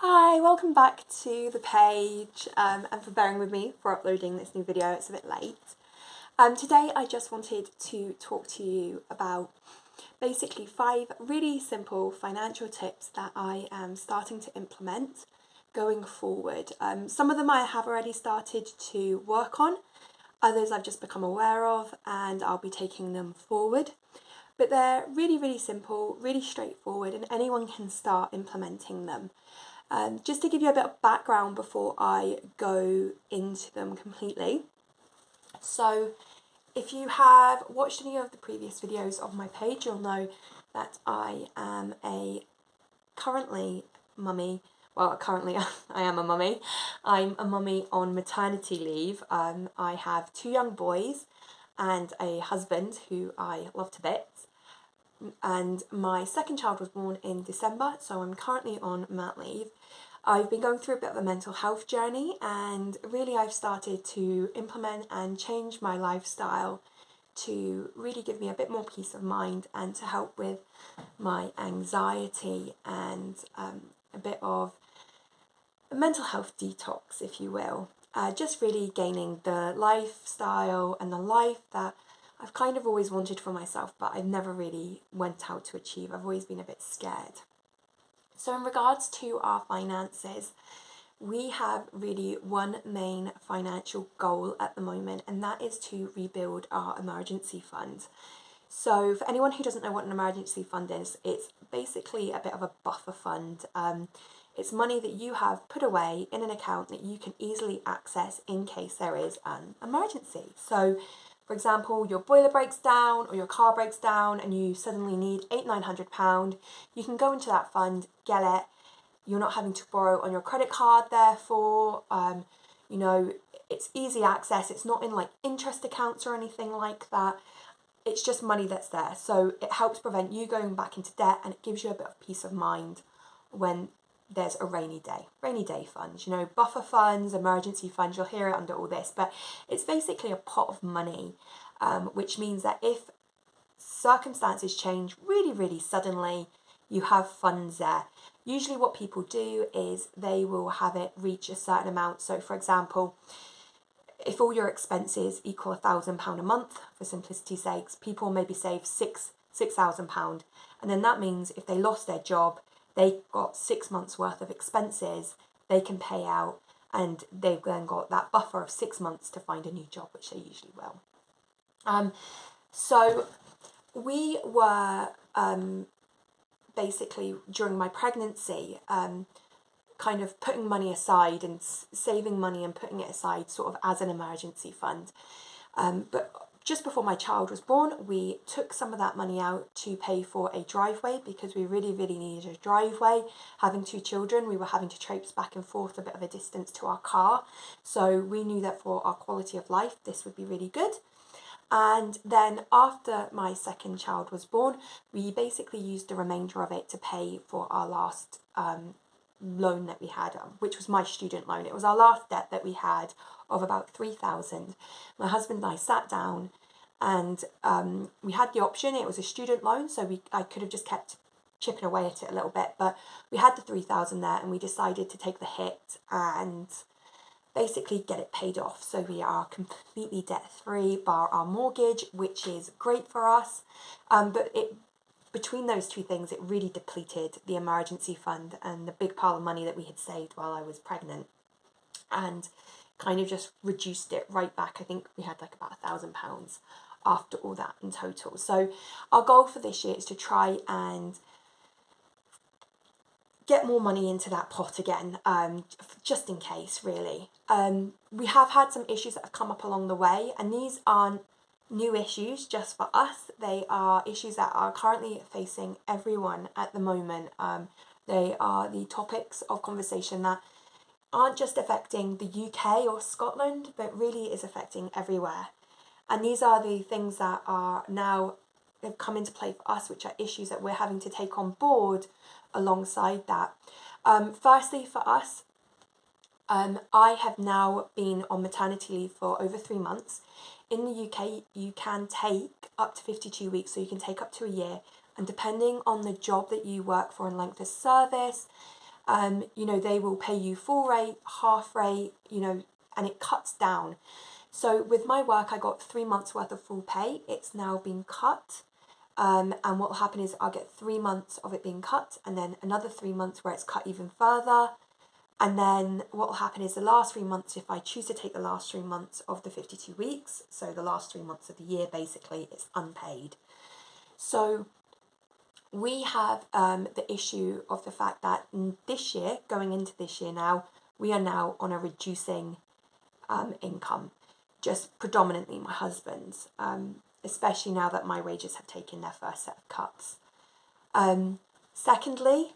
Hi, welcome back to the page and for bearing with me for uploading this new video. It's a bit late. Today I just wanted to talk to you about basically 5 really simple financial tips that I am starting to implement going forward. Some of them I have already started to work on, others I've just become aware of and I'll be taking them forward. But they're really simple, really straightforward, and anyone can start implementing them. Just to give you a bit of background before I go into them completely. So if you have watched any of the previous videos of my page, you'll know that I am currently mummy. Well, currently I am a mummy. I'm a mummy on maternity leave. I have 2 young boys and a husband who I love to bits. And my second child was born in December, so I'm currently on mat leave. I've been going through a bit of a mental health journey, and really I've started to implement and change my lifestyle to really give me a bit more peace of mind and to help with my anxiety and a bit of a mental health detox, if you will. Just really gaining the lifestyle and the life that I've kind of always wanted for myself, but I've never really went out to achieve. I've always been a bit scared. So in regards to our finances, we have really one main financial goal at the moment, and that is to rebuild our emergency fund. So for anyone who doesn't know what an emergency fund is, it's basically a bit of a buffer fund. It's money that you have put away in an account that you can easily access in case there is an emergency. So for example, your boiler breaks down or your car breaks down and you suddenly need £800-900, you can go into that fund, get it. You're not having to borrow on your credit card, therefore, it's easy access. It's not in like interest accounts or anything like that. It's just money that's there. So it helps prevent you going back into debt, and it gives you a bit of peace of mind when there's a rainy day funds, buffer funds, emergency funds, you'll hear it under all this, but it's basically a pot of money, which means that if circumstances change really suddenly, you have funds there. Usually what people do is they will have it reach a certain amount. So for example, if all your expenses equal £1,000 a month, for simplicity's sakes, people maybe save £6,000, and then that means if they lost their job, they got 6 months worth of expenses they can pay out, and they've then got that buffer of 6 months to find a new job, which they usually will. So we were basically during my pregnancy kind of putting money aside and saving money and putting it aside sort of as an emergency fund. But just before my child was born, we took some of that money out to pay for a driveway because we really needed a driveway. Having 2 children, we were having to traipse back and forth a bit of a distance to our car. So we knew that for our quality of life, this would be really good. And then after my second child was born, we basically used the remainder of it to pay for our last loan that we had, which was my student loan. It was our last debt that we had of about £3,000. My husband and I sat down and we had the option. It was a student loan, so I could have just kept chipping away at it a little bit, but we had the £3,000 there, and we decided to take the hit and basically get it paid off. So we are completely debt free bar our mortgage, which is great for us, but between those 2 things, it really depleted the emergency fund and the big pile of money that we had saved while I was pregnant, and kind of just reduced it right back. I think we had like about £1,000 after all that in total. So our goal for this year is to try and get more money into that pot again, just in case, really. We have had some issues that have come up along the way, and these aren't new issues just for us. They are issues that are currently facing everyone at the moment. They are the topics of conversation that aren't just affecting the UK or Scotland, but really is affecting everywhere. And these are the things that are now have come into play for us, which are issues that we're having to take on board alongside that. Firstly, for us, I have now been on maternity leave for over 3 months. In the UK, you can take up to 52 weeks, so you can take up to a year. And depending on the job that you work for and length of service, you know, they will pay you full rate, half rate, you know, and it cuts down. So with my work, I got 3 months worth of full pay. It's now been cut. And what will happen is I'll get 3 months of it being cut, and then another 3 months where it's cut even further. And then what will happen is the last 3 months, if I choose to take the last 3 months of the 52 weeks, so the last 3 months of the year, basically, it's unpaid. So we have the issue of the fact that this year, going into this year now, we are now on a reducing income, just predominantly my husband's, especially now that my wages have taken their first set of cuts. Secondly,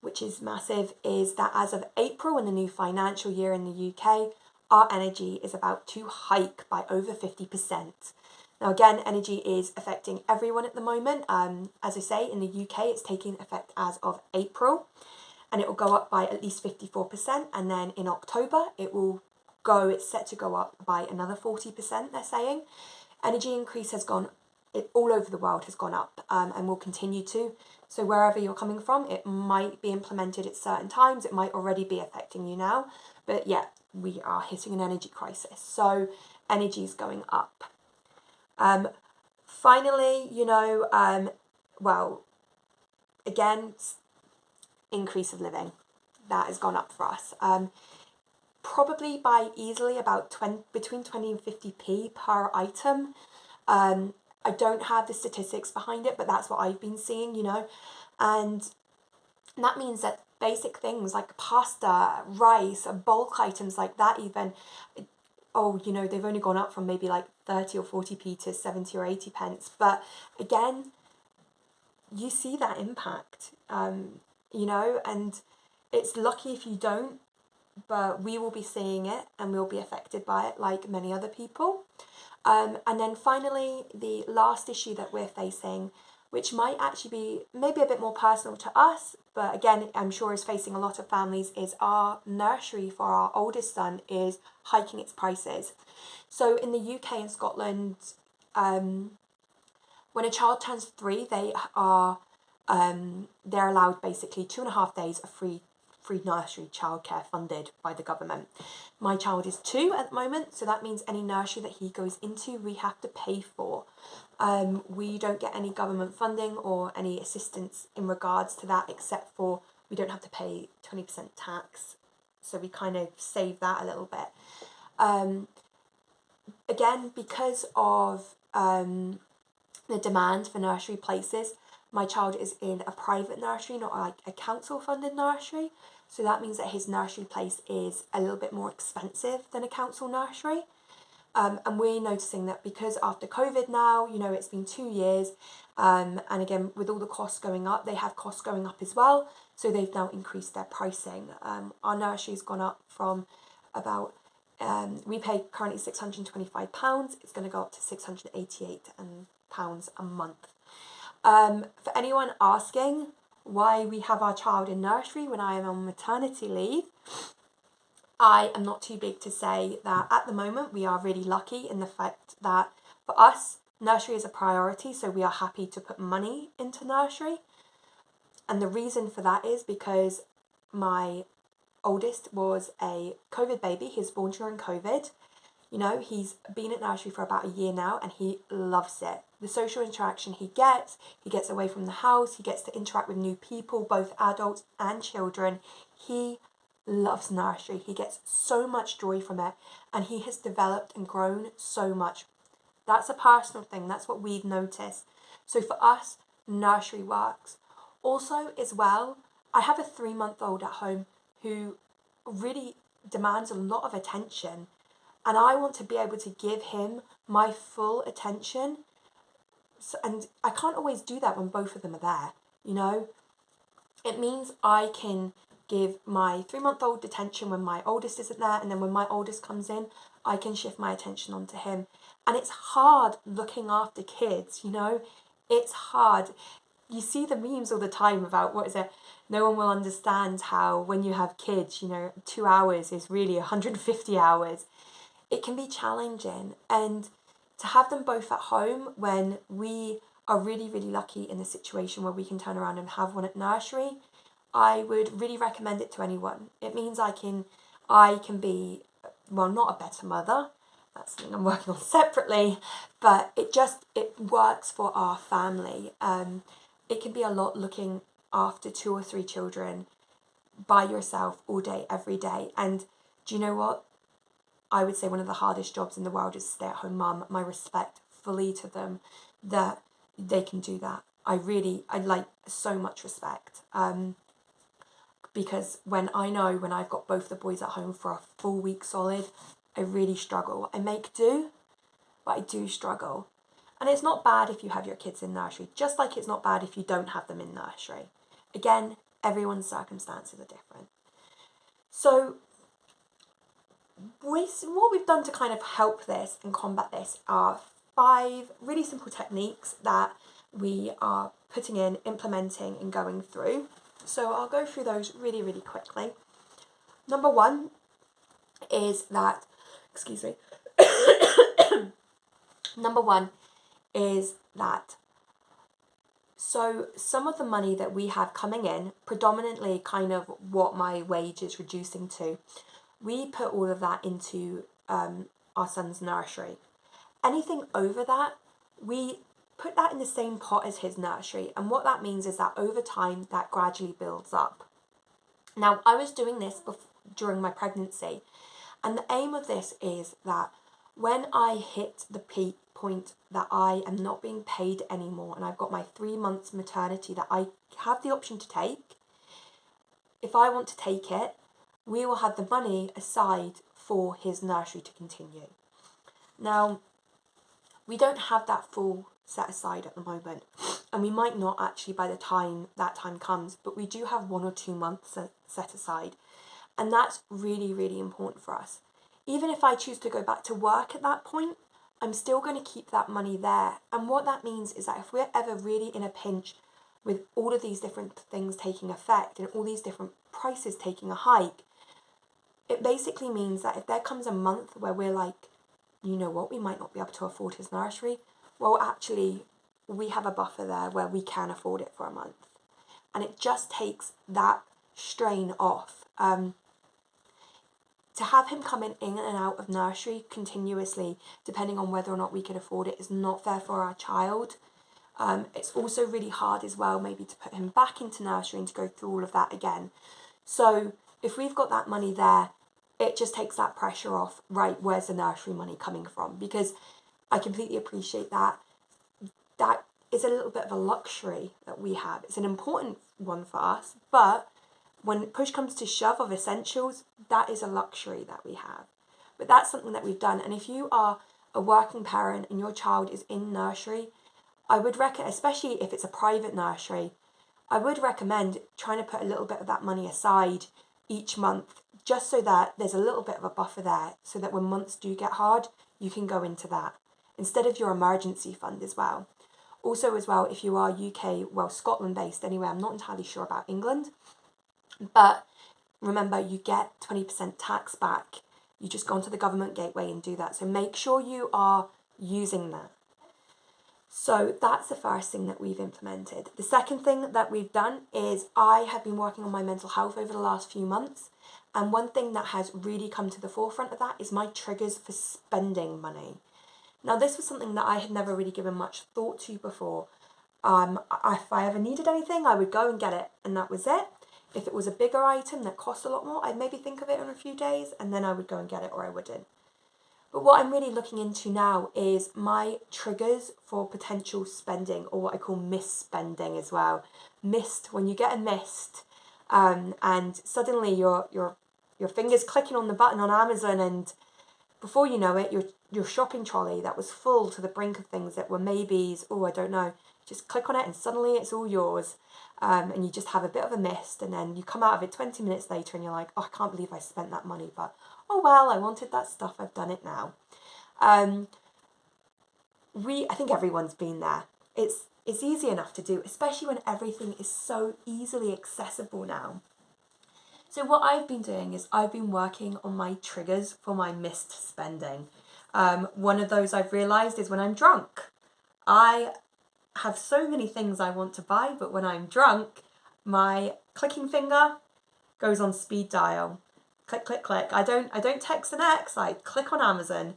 which is massive, is that as of April in the new financial year in the UK, our energy is about to hike by over 50%. Now again, energy is affecting everyone at the moment. As I say, in the UK, it's taking effect as of April, and it will go up by at least 54%. And then in October, it's set to go up by another 40%, they're saying. Energy increase has gone, all over the world has gone up, and will continue to. So wherever you're coming from, it might be implemented at certain times. It might already be affecting you now. But yeah, we are hitting an energy crisis. So energy is going up. Finally, you know, well, again, increase of living. That has gone up for us. Probably by easily about between 20 and 50p per item. I don't have the statistics behind it, but that's what I've been seeing, you know. And that means that basic things like pasta, rice, bulk items like that even, you know, they've only gone up from maybe like 30 or 40p to 70 or 80 pence. But again, you see that impact, you know, and it's lucky if you don't, but we will be seeing it and we'll be affected by it like many other people. And then finally, the last issue that we're facing, which might actually be maybe a bit more personal to us, but again, I'm sure is facing a lot of families, is our nursery for our oldest son is hiking its prices. So in the UK and Scotland, when a child turns 3, they're allowed basically 2.5 days of free nursery childcare funded by the government. My child is 2 at the moment, so that means any nursery that he goes into, we have to pay for. We don't get any government funding or any assistance in regards to that, except for we don't have to pay 20% tax, so we kind of save that a little bit. Again, because of the demand for nursery places, my child is in a private nursery, not like a council-funded nursery. So that means that his nursery place is a little bit more expensive than a council nursery. And we're noticing that because after COVID now, you know, it's been 2 years, and again, with all the costs going up, they have costs going up as well. So they've now increased their pricing. Our nursery's gone up from about, we pay currently £625. It's going to go up to £688 a month. For anyone asking why we have our child in nursery when I am on maternity leave, I am not too big to say that at the moment we are really lucky in the fact that for us, nursery is a priority, so we are happy to put money into nursery. And the reason for that is because my oldest was a COVID baby. He was born during COVID. You know, he's been at nursery for about a year now and he loves it. The social interaction he gets away from the house, he gets to interact with new people, both adults and children. He loves nursery. He gets so much joy from it and he has developed and grown so much. That's a personal thing. That's what we've noticed. So for us, nursery works. Also, as well, I have a 3-month-old at home who really demands a lot of attention. And I want to be able to give him my full attention. And I can't always do that when both of them are there, you know. It means I can give my 3-month-old attention when my oldest isn't there. And then when my oldest comes in, I can shift my attention onto him. And it's hard looking after kids, you know. It's hard. You see the memes all the time about, no one will understand how when you have kids, you know, 2 hours is really 150 hours. It can be challenging, and to have them both at home when we are really, really lucky in the situation where we can turn around and have one at nursery, I would really recommend it to anyone. It means I can be, well, not a better mother. That's something I'm working on separately, but it works for our family. It can be a lot looking after 2 or 3 children by yourself all day, every day. And do you know what? I would say one of the hardest jobs in the world is stay-at-home mum. My respect fully to them that they can do that. I like so much respect. Because when I've got both the boys at home for a full week solid, I really struggle. I make do, but I do struggle. And it's not bad if you have your kids in nursery, just like it's not bad if you don't have them in nursery. Again, everyone's circumstances are different. So what we've done to kind of help this and combat this are 5 really simple techniques that we are putting in, implementing and going through. So I'll go through those really, really quickly. Number 1 is that, excuse me, number 1 is that, so some of the money that we have coming in, predominantly kind of what my wage is reducing to, we put all of that into our son's nursery. Anything over that, we put that in the same pot as his nursery. And what that means is that over time, that gradually builds up. Now, I was doing this during my pregnancy. And the aim of this is that when I hit the peak point that I am not being paid anymore and I've got my 3 months maternity that I have the option to take, if I want to take it, we will have the money aside for his nursery to continue. Now, we don't have that full set aside at the moment, and we might not actually by the time that time comes, but we do have 1 or 2 months set aside, and that's really, really important for us. Even if I choose to go back to work at that point, I'm still going to keep that money there. And what that means is that if we're ever really in a pinch with all of these different things taking effect and all these different prices taking a hike, it basically means that if there comes a month where we're like, you know what, we might not be able to afford his nursery, well, actually, we have a buffer there where we can afford it for a month. And it just takes that strain off. To have him coming in and out of nursery continuously, depending on whether or not we can afford it, is not fair for our child. It's also really hard as well, maybe to put him back into nursery and to go through all of that again. So if we've got that money there, it just takes that pressure off, right, where's the nursery money coming from? Because I completely appreciate that. That is a little bit of a luxury that we have. It's an important one for us, but when push comes to shove of essentials, that is a luxury that we have. But that's something that we've done. And if you are a working parent and your child is in nursery, I would recommend, especially if it's a private nursery, I would recommend trying to put a little bit of that money aside each month, just so that there's a little bit of a buffer there, so that when months do get hard, you can go into that instead of your emergency fund as well. Also as well, if you are UK, well, Scotland based anyway, I'm not entirely sure about England, but remember, you get 20% tax back. You just go onto the government gateway and do that. So make sure you are using that. So that's the first thing that we've implemented. The second thing that we've done is I have been working on my mental health over the last few months. And one thing that has really come to the forefront of that is my triggers for spending money. Now, this was something that I had never really given much thought to before. If I ever needed anything, I would go and get it, and that was it. If it was a bigger item that cost a lot more, I'd maybe think of it in a few days, and then I would go and get it, or I wouldn't. But what I'm really looking into now is my triggers for potential spending, or what I call misspending as well. When you get a missed, and suddenly your finger's clicking on the button on Amazon, and before you know it, your shopping trolley that was full to the brink of things that were maybes, I don't know, just click on it and suddenly it's all yours, and you just have a bit of a mist, and then you come out of it 20 minutes later and you're like, oh, I can't believe I spent that money, but oh well, I wanted that stuff, I've done it now. I think everyone's been there. It's easy enough to do, especially when everything is so easily accessible now. So what I've been doing is I've been working on my triggers for my missed spending. One of those I've realised is when I'm drunk. I have so many things I want to buy, but when I'm drunk, my clicking finger goes on speed dial. Click, click, click. I don't text an ex, I click on Amazon.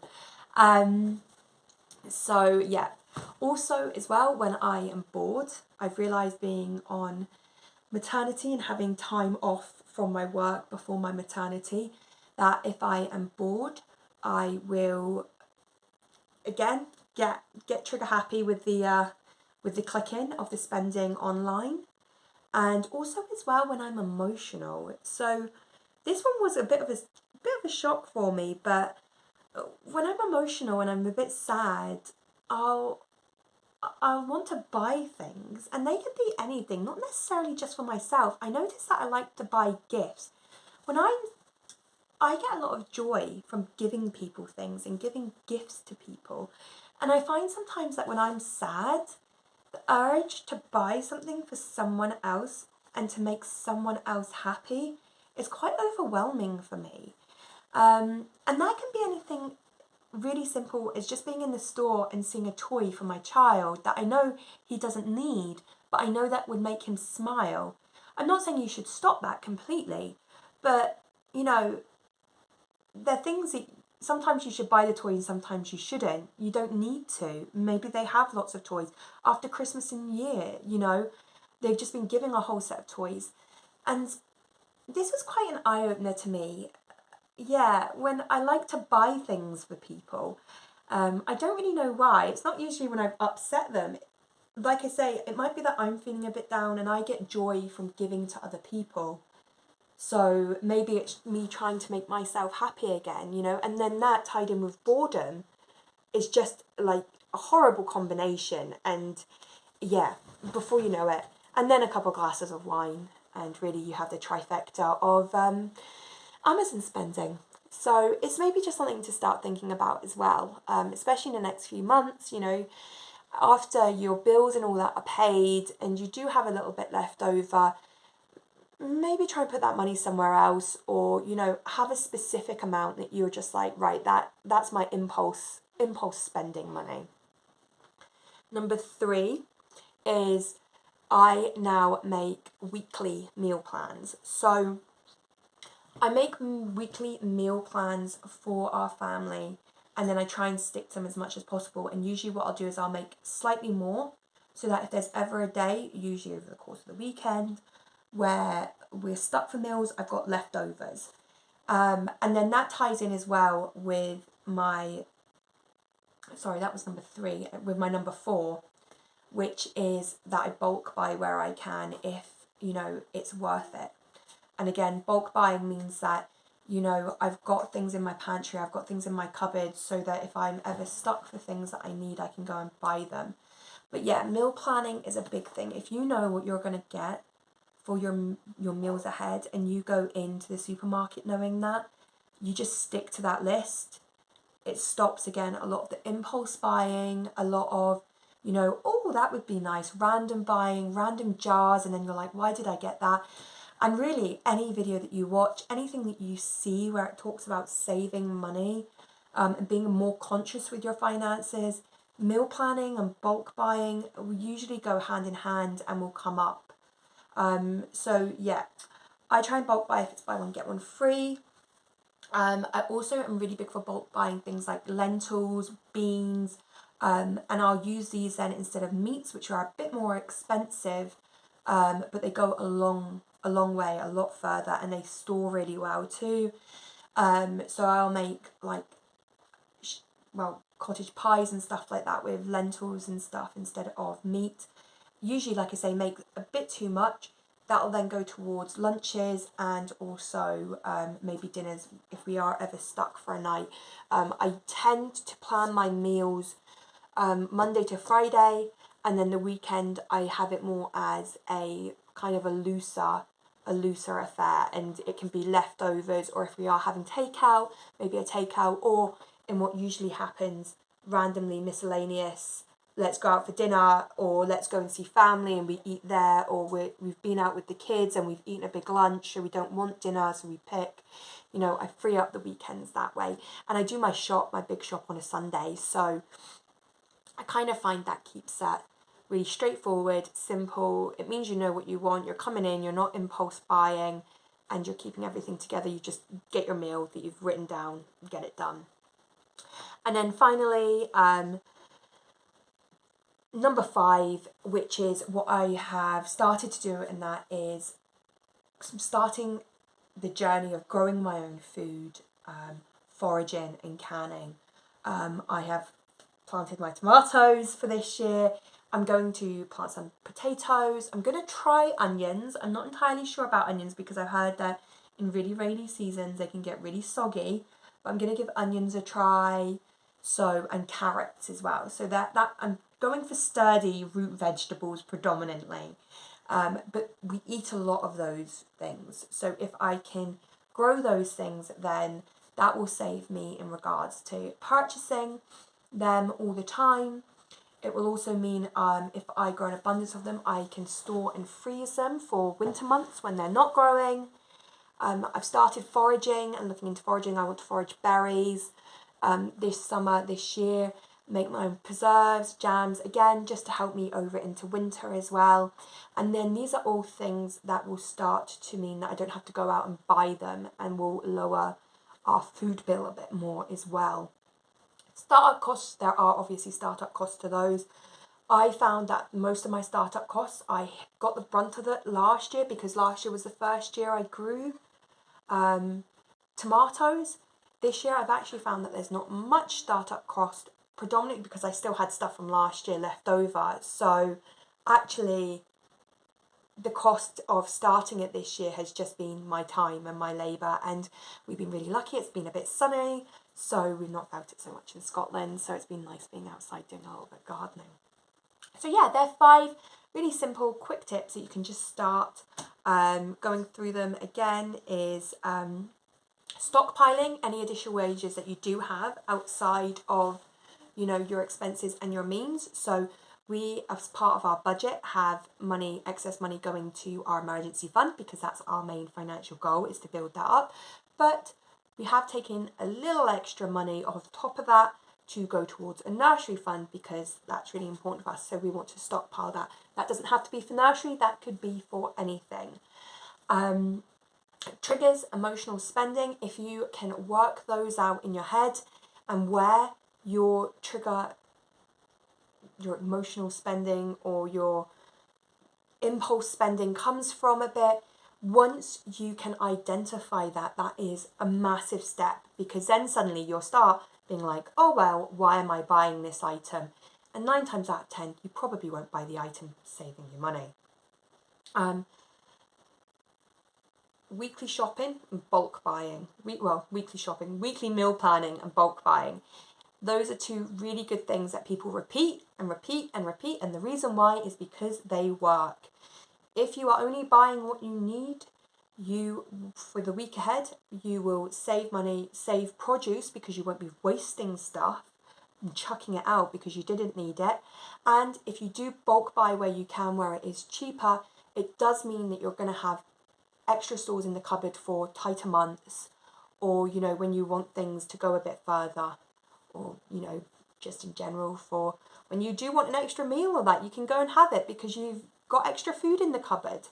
So yeah. Also as well, when I am bored, I've realised being on maternity and having time off from my work before my maternity, that if I am bored, I will again get trigger happy with the clicking of the spending online. And also as well when I'm emotional. So this one was a bit of a shock for me, but when I'm emotional and I'm a bit sad, I'll want to buy things, and they can be anything, not necessarily just for myself. I notice that I like to buy gifts. I get a lot of joy from giving people things and giving gifts to people. And I find sometimes that when I'm sad, the urge to buy something for someone else and to make someone else happy is quite overwhelming for me. And that can be anything really simple as just being in the store and seeing a toy for my child that I know he doesn't need, but I know that would make him smile. I'm not saying you should stop that completely, but there are things that sometimes you should buy the toy and sometimes you shouldn't. You don't need to. Maybe they have lots of toys. After Christmas and New Year, they've just been giving a whole set of toys. And this was quite an eye-opener to me. Yeah, when I like to buy things for people, I don't really know why. It's not usually when I've upset them. Like I say, it might be that I'm feeling a bit down and I get joy from giving to other people. So maybe it's me trying to make myself happy again, and then that tied in with boredom is just like a horrible combination. And yeah, before you know it, and then a couple of glasses of wine, and really you have the trifecta of Amazon spending. So it's maybe just something to start thinking about as well, especially in the next few months, after your bills and all that are paid and you do have a little bit left over, maybe try and put that money somewhere else, or have a specific amount that you're just like, right, that's my impulse spending money. Number 3 is I now make weekly meal plans. So I make weekly meal plans for our family, and then I try and stick to them as much as possible. And usually what I'll do is I'll make slightly more, so that if there's ever a day, usually over the course of the weekend, where we're stuck for meals, I've got leftovers. And then that ties in as well with that was number 3, with my number 4, which is that I bulk buy where I can if, it's worth it. And again, bulk buying means that, I've got things in my pantry, I've got things in my cupboard, so that if I'm ever stuck for things that I need, I can go and buy them. But yeah, meal planning is a big thing. If you know what you're going to get for your meals ahead, and you go into the supermarket knowing that, you just stick to that list. It stops, again, a lot of the impulse buying, a lot of, oh, that would be nice, random buying, random jars, and then you're like, why did I get that? And really, any video that you watch, anything that you see where it talks about saving money and being more conscious with your finances, meal planning and bulk buying will usually go hand in hand and will come up. So yeah, I try and bulk buy if it's buy one get one free. I also am really big for bulk buying things like lentils, beans, and I'll use these then instead of meats, which are a bit more expensive, but they go a long way, a lot further, and they store really well too. So I'll make cottage pies and stuff like that with lentils and stuff instead of meat. Usually, like I say, make a bit too much. That'll then go towards lunches and also maybe dinners if we are ever stuck for a night. I tend to plan my meals Monday to Friday, and then the weekend I have it more as a kind of a looser affair, and it can be leftovers, or if we are having takeout, maybe a takeout, or in what usually happens, randomly miscellaneous, let's go out for dinner, or let's go and see family and we eat there, or we've been out with the kids and we've eaten a big lunch, so we don't want dinner, so we pick, I free up the weekends that way. And I do my big shop on a Sunday, so I kind of find that keeps that really straightforward, simple. It means you know what you want, you're coming in, you're not impulse buying, and you're keeping everything together. You just get your meal that you've written down, get it done. And then finally, number 5, which is what I have started to do, and that is starting the journey of growing my own food, foraging and canning. I have planted my tomatoes for this year. I'm going to plant some potatoes. I'm going to try onions. I'm not entirely sure about onions because I've heard that in really rainy seasons they can get really soggy, but I'm going to give onions a try. So, and carrots as well. So that I'm going for sturdy root vegetables predominantly. But we eat a lot of those things. So if I can grow those things, then that will save me in regards to purchasing them all the time. It will also mean if I grow an abundance of them, I can store and freeze them for winter months when they're not growing. I've started foraging and looking into foraging. I want to forage berries this summer, this year. Make my own preserves, jams, again, just to help me over into winter as well. And then these are all things that will start to mean that I don't have to go out and buy them, and will lower our food bill a bit more as well. Startup costs, there are obviously startup costs to those. I found that most of my startup costs, I got the brunt of it last year, because last year was the first year I grew tomatoes. This year I've actually found that there's not much startup cost, predominantly because I still had stuff from last year left over. So actually the cost of starting it this year has just been my time and my labour, and we've been really lucky. It's been a bit sunny, so we've not felt it so much in Scotland, so it's been nice being outside doing a little bit of gardening. So yeah, they're 5 really simple quick tips that you can just start. Going through them again is stockpiling any additional wages that you do have outside of, you know, your expenses and your means. So we, as part of our budget, have money, excess money going to our emergency fund, because that's our main financial goal, is to build that up. But we have taken a little extra money off the top of that to go towards a nursery fund, because that's really important for us. So we want to stockpile that. That doesn't have to be for nursery, that could be for anything. Triggers, emotional spending. If you can work those out in your head and where your trigger, your emotional spending or your impulse spending comes from a bit, once you can identify that, that is a massive step, because then suddenly you'll start being like, oh well, why am I buying this item? And 9 times out of 10 you probably won't buy the item saving you money. Weekly shopping and bulk buying. Weekly shopping, weekly meal planning and bulk buying. Those are 2 really good things that people repeat and repeat and repeat, and the reason why is because they work. If you are only buying what you need, you, for the week ahead, you will save money, save produce, because you won't be wasting stuff and chucking it out because you didn't need it. And if you do bulk buy where you can, where it is cheaper, it does mean that you're going to have extra stores in the cupboard for tighter months, or, you know, when you want things to go a bit further, or, you know, just in general for when you do want an extra meal or that, you can go and have it because you've got extra food in the cupboard.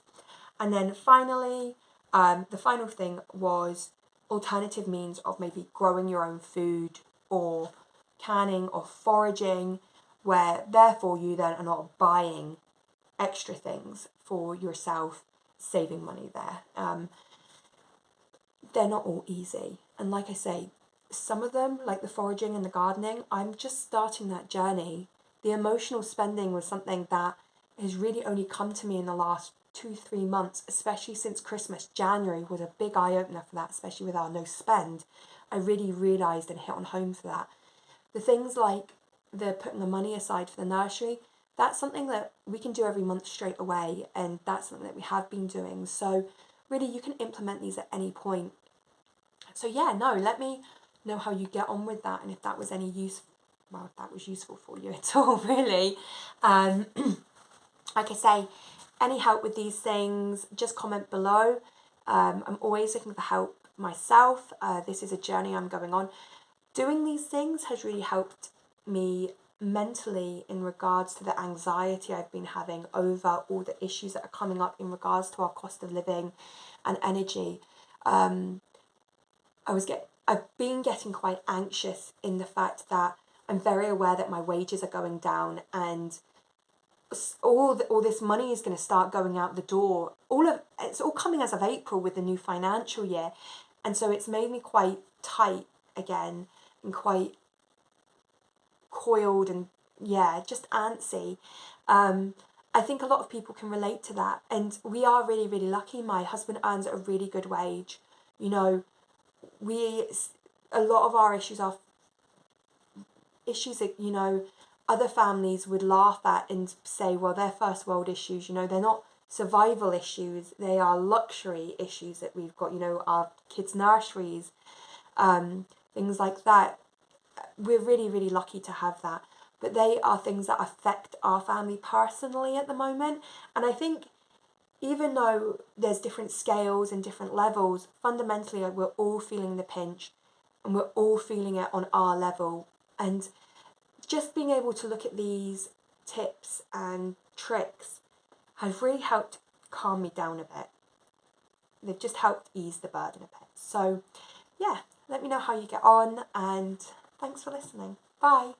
And then finally, the final thing was alternative means of maybe growing your own food or canning or foraging, where therefore you then are not buying extra things for yourself, saving money there. They're not all easy, and like I say, some of them, like the foraging and the gardening, I'm just starting that journey. The emotional spending was something that has really only come to me in the last 2-3 months, especially since Christmas. January was a big eye-opener for that, especially with our no spend. I really realised and hit on home for that. The things like the putting the money aside for the nursery, that's something that we can do every month straight away, and that's something that we have been doing. So really you can implement these at any point. So yeah, no, let me know how you get on with that, and if that was any use, well, if that was useful for you at all, really. Like I say, any help with these things, just comment below. I'm always looking for help myself. This is a journey I'm going on. Doing these things has really helped me mentally in regards to the anxiety I've been having over all the issues that are coming up in regards to our cost of living and energy. I've been getting quite anxious in the fact that I'm very aware that my wages are going down, and all this money is going to start going out the door. It's all coming as of April with the new financial year, and so it's made me quite tight again and quite coiled and just antsy. I think a lot of people can relate to that, and we are really, really lucky. My husband earns a really good wage. You know, a lot of our issues are issues that, you know, other families would laugh at and say, well, they're first world issues, you know, they're not survival issues, they are luxury issues that we've got, you know, our kids' nurseries, things like that. We're really, really lucky to have that. But they are things that affect our family personally at the moment. And I think even though there's different scales and different levels, fundamentally we're all feeling the pinch and we're all feeling it on our level. And just being able to look at these tips and tricks has really helped calm me down a bit. They've just helped ease the burden a bit. So yeah, let me know how you get on, and thanks for listening. Bye.